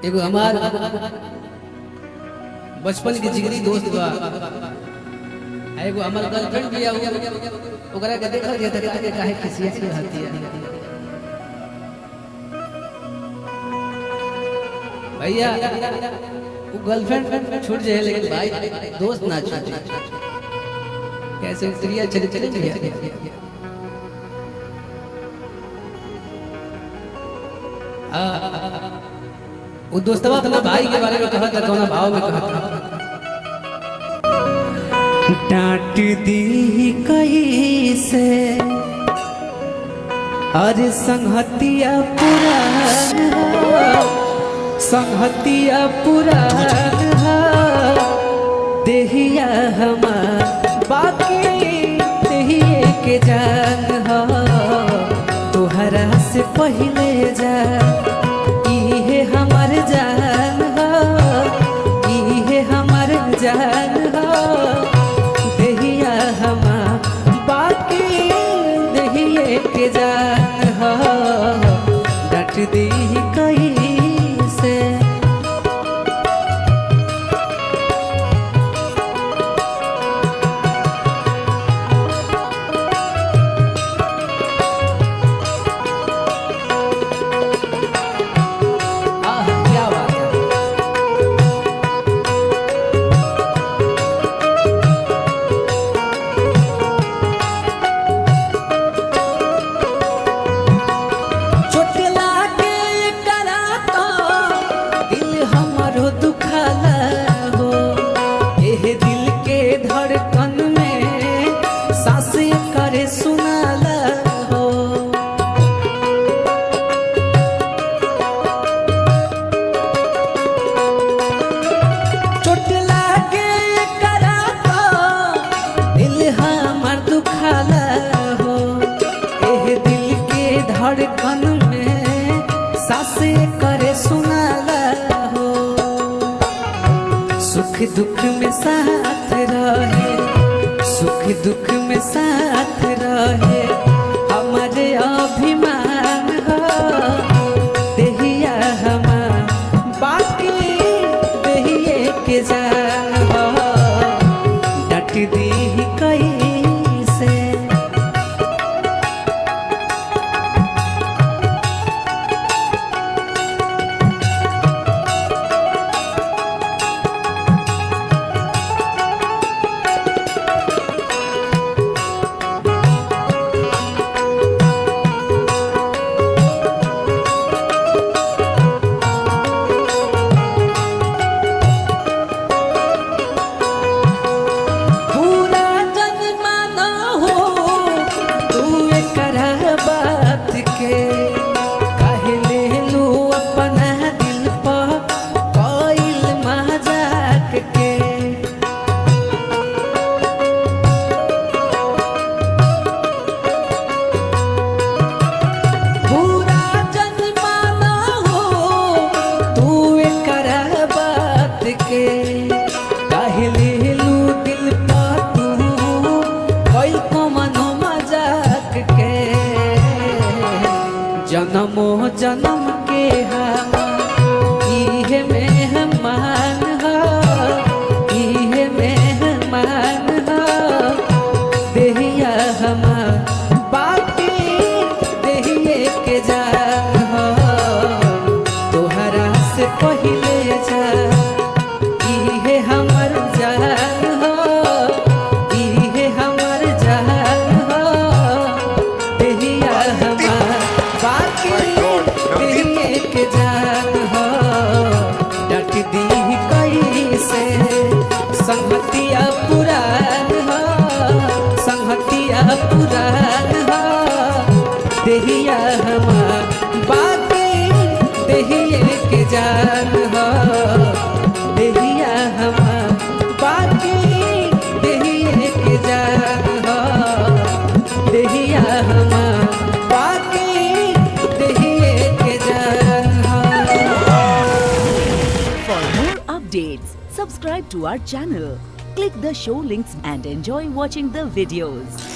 एगो हमार बचपन के जिगरी दोस्त बा, एगो हमार गर्लफ्रेंड भी ओकरा के देखल जे तक के काहे खिसिया से रहती है भैया। वो गर्लफ्रेंड छूट जाए लेकिन भाई दोस्त ना छूटे। कैसे क्रिया चले चले भैया। वो दोस्तवा अपना भाई के बारे में कहा था, कौन भाव में कहा था। डांट दी कैसे अरे संहतिया पुरान देहिया हमार बाकी देहिए के जान हो तोहरा से पहले जा इहे हमार जान हो इहे हमार जान हो देहिया हमार बाकी देहिए के जान हो डांट दी कैसे धड़कन में सासे करे सुनाला हो सुख दुख में साथ रहे सुख दुख में साथ रहे हमारे अभिमान हो देहिया हमार बाकी देहिए के जान हो डांट दी कैसे जन्मो जन्म के हम इहे मेहमान हो इहे मेहमान हो देहिया हमार बाकी देहिए के जान हो तोहरा से पहले जा इहे हमर जान हो इहे हमर जान हो देहिया हमार बाकी देहिए के जान हो डांट दी कैसे संहतिया पुरान हो संहतिया पुरान हो देहिया हमार बाकी देहिए के जान हो देहिया हमार बाकी देहिए के जान हो देहिया हमार Subscribe to our channel, click the show links and enjoy watching the videos.